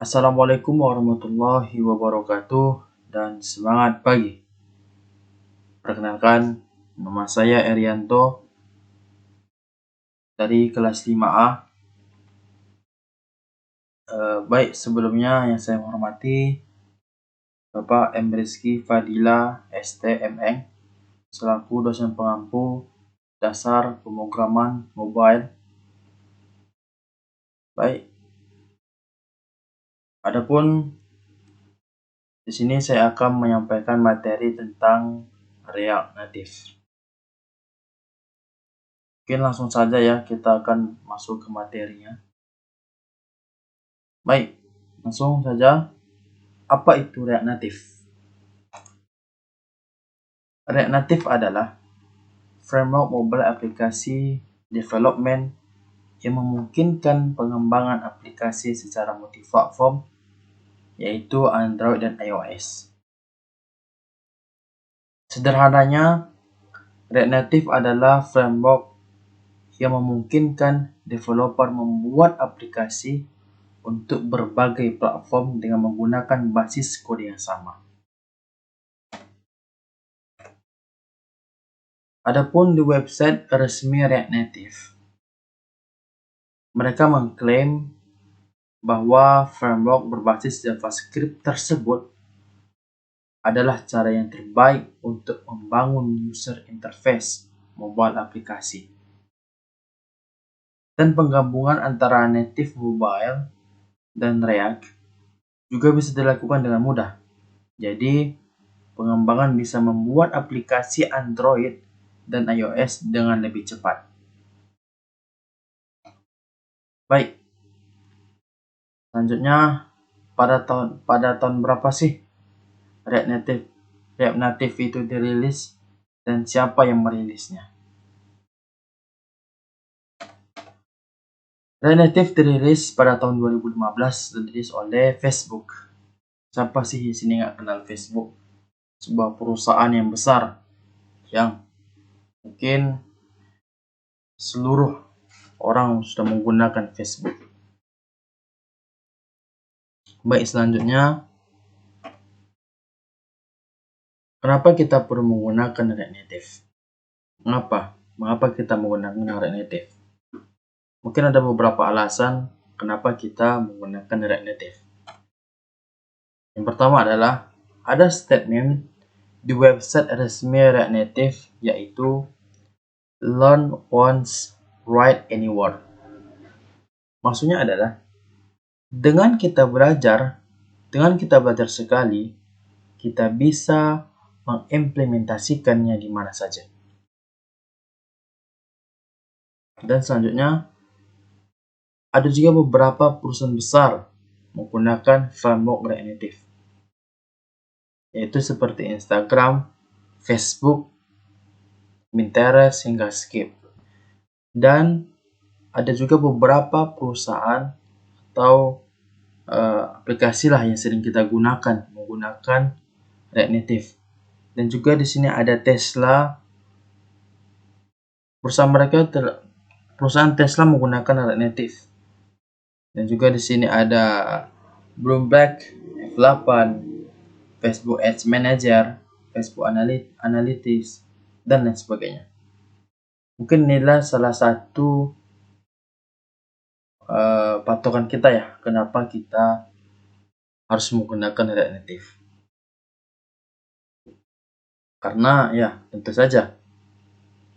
Assalamualaikum warahmatullahi wabarakatuh dan semangat pagi. Perkenalkan, nama saya Erianto dari kelas 5A. Baik, sebelumnya yang saya hormati Bapak M. Rizky Fadila STMN selaku dosen pengampu dasar pemrograman mobile. Baik, adapun di sini saya akan menyampaikan materi tentang React Native. Mungkin langsung saja ya, kita akan masuk ke materinya. Baik, langsung saja. Apa itu React Native? React Native adalah framework mobile aplikasi development yang memungkinkan pengembangan aplikasi secara multiplatform, yaitu Android dan iOS. Sederhananya, React Native adalah framework yang memungkinkan developer membuat aplikasi untuk berbagai platform dengan menggunakan basis kode yang sama. Adapun di website resmi React Native, mereka mengklaim bahwa framework berbasis JavaScript tersebut adalah cara yang terbaik untuk membangun user interface mobile aplikasi. Dan penggabungan antara native mobile dan React juga bisa dilakukan dengan mudah. Jadi, pengembangan bisa membuat aplikasi Android dan iOS dengan lebih cepat. Baik, selanjutnya pada tahun berapa sih React Native itu dirilis dan siapa yang merilisnya? React Native dirilis pada tahun 2015, dirilis oleh Facebook. Siapa sih di sini nggak kenal Facebook? Sebuah perusahaan yang besar yang mungkin seluruh orang sudah menggunakan Facebook. Baik, selanjutnya, kenapa kita perlu menggunakan React Native? Mengapa kita menggunakan React Native? Mungkin ada beberapa alasan kenapa kita menggunakan React Native. Yang pertama adalah ada statement di website resmi React Native, yaitu learn once, write anywhere. Maksudnya adalah dengan kita belajar sekali, kita bisa mengimplementasikannya di mana saja. Dan selanjutnya, ada juga beberapa perusahaan besar menggunakan framework React Native, yaitu seperti Instagram, Facebook, Pinterest, hingga Skip. Dan ada juga beberapa perusahaan atau aplikasi lah yang sering kita gunakan menggunakan React Native. Dan juga di sini ada Tesla. Perusahaan Tesla menggunakan React Native. Dan juga di sini ada Bloomberg, F8, Facebook Ads Manager, Facebook Analytics, dan lain sebagainya. Mungkin inilah salah satu patokan kita ya, kenapa kita harus menggunakan React Native. Karena ya tentu saja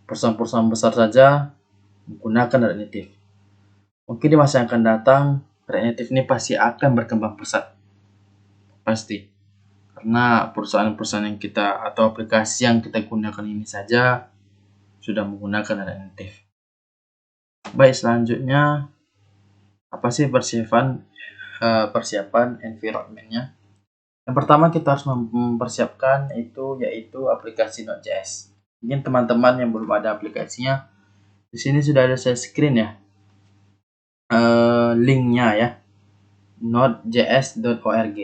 perusahaan-perusahaan besar saja menggunakan React Native. Mungkin di masa yang akan datang React Native ini pasti akan berkembang pesat. Pasti. Karena perusahaan-perusahaan yang kita atau aplikasi yang kita gunakan ini saja sudah menggunakan React Native. Baik, selanjutnya apa sih persiapan environment-nya? Yang pertama kita harus mempersiapkan yaitu aplikasi Node.js. Mungkin teman-teman yang belum ada aplikasinya, di sini sudah ada saya screen ya, linknya ya, nodejs.org.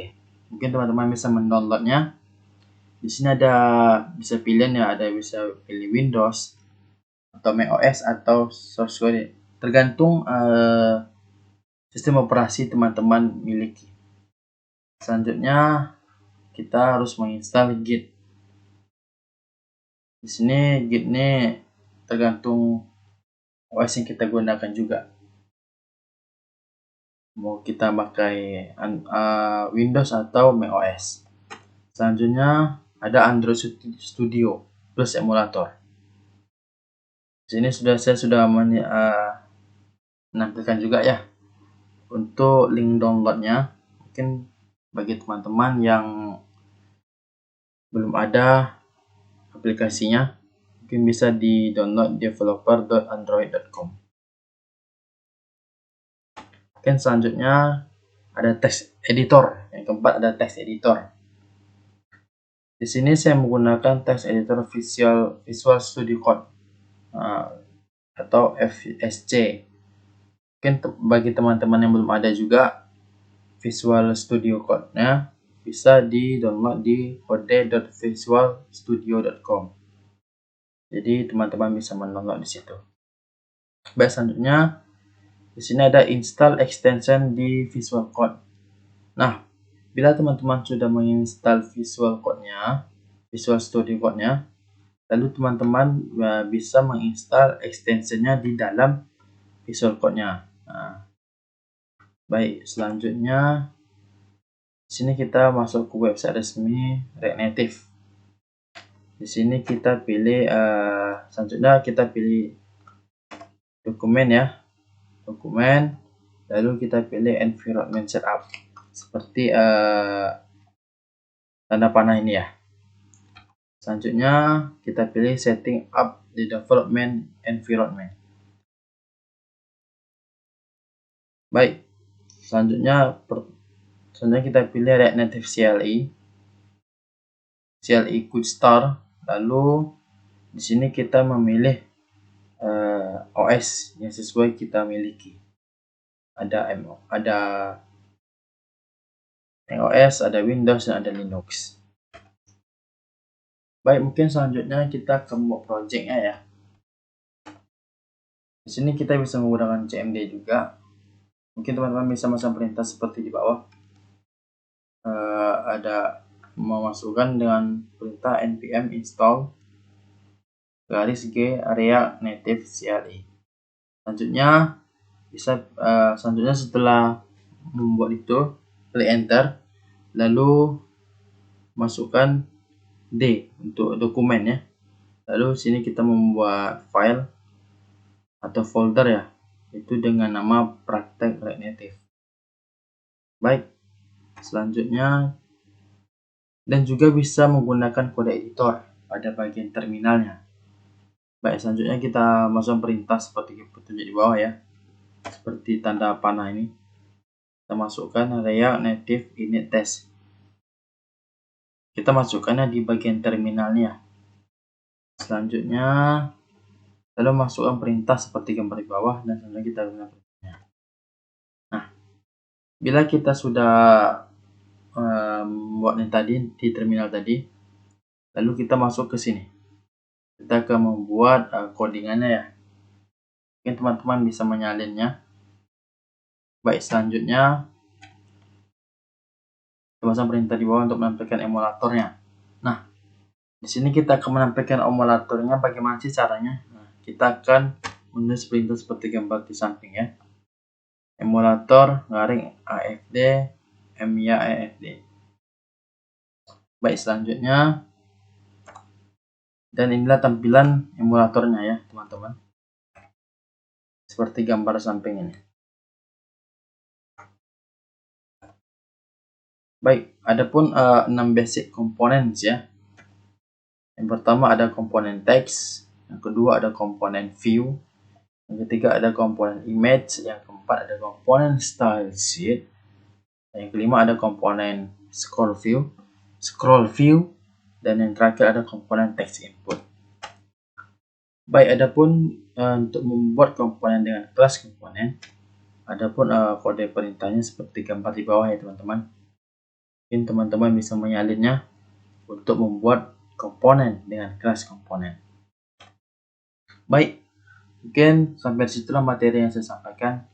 Mungkin teman-teman bisa mendownloadnya. Di sini ada bisa pilihan ya, bisa pilih Windows atau macOS atau source code, tergantung sistem operasi teman-teman miliki. Selanjutnya kita harus menginstal Git. Di sini Git ini tergantung OS yang kita gunakan juga. Mau kita pakai Windows atau macOS. Selanjutnya ada Android Studio plus emulator. Di sini saya sudah menampilkan juga ya untuk link downloadnya. Mungkin bagi teman-teman yang belum ada aplikasinya, mungkin bisa di download developer.android.com. Mungkin selanjutnya ada text editor. Yang keempat ada text editor. Di sini saya menggunakan text editor Visual Studio Code atau VSC. Mungkin bagi teman-teman yang belum ada juga Visual Studio Code-nya, bisa di download di kode.visualstudio.com. Jadi teman-teman bisa mendownload di situ. Baik, selanjutnya di sini ada install extension di Visual Code. Nah, bila teman-teman sudah menginstal Visual Studio Code-nya, lalu teman-teman bisa menginstal extensionnya di dalam Visual Code-nya. Baik, selanjutnya di sini kita masuk ke website resmi React Native. Di sini kita pilih selanjutnya kita pilih dokumen ya. Dokumen, lalu kita pilih environment setup seperti tanda panah ini ya. Selanjutnya kita pilih setting up the development environment. Baik, selanjutnya kita pilih React Native CLI Quick Start. Lalu di sini kita memilih OS yang sesuai kita miliki. Ada macOS, ada Windows, dan ada Linux. Baik, mungkin selanjutnya kita ke membuat projectnya ya. Di sini kita bisa menggunakan CMD juga. Mungkin teman-teman bisa masang perintah seperti di bawah. Ada memasukkan dengan perintah npm install -g area native CLI. Selanjutnya setelah membuat itu, klik enter, lalu masukkan D untuk dokumen ya. Lalu sini kita membuat file atau folder ya, itu dengan nama praktek React Native. Baik, selanjutnya dan juga bisa menggunakan kode editor pada bagian terminalnya. Baik, selanjutnya kita masukkan perintah seperti petunjuk di bawah ya, seperti tanda panah ini. Kita masukkan React Native init test. Kita masukkannya di bagian terminalnya. Selanjutnya lalu masukkan perintah seperti gambar di bawah dan selanjutnya kita gunakan perintahnya. Nah, bila kita sudah membuatnya tadi di terminal tadi, lalu kita masuk ke sini. Kita akan membuat codingannya ya. Mungkin teman-teman bisa menyalinnya. Baik, selanjutnya kita pasang perintah di bawah untuk menampilkan emulatornya. Nah, di sini kita akan menampilkan emulatornya. Bagaimana sih caranya? Nah, kita akan menulis perintah seperti gambar di samping ya. Emulator garing AFD MYAFD. Baik, selanjutnya, dan inilah tampilan emulatornya ya teman-teman, seperti gambar samping ini. Baik, adapun 6 basic components ya. Yang pertama ada komponen text, yang kedua ada komponen view, yang ketiga ada komponen image, yang keempat ada komponen style sheet, yang kelima ada komponen scroll view, dan yang terakhir ada komponen text input. Baik, adapun untuk membuat komponen dengan kelas komponen, adapun kode perintahnya seperti gambar di bawah ya teman-teman. Mungkin teman-teman bisa menyalinnya untuk membuat komponen dengan kelas komponen. Baik, mungkin sampai disitulah materi yang saya sampaikan.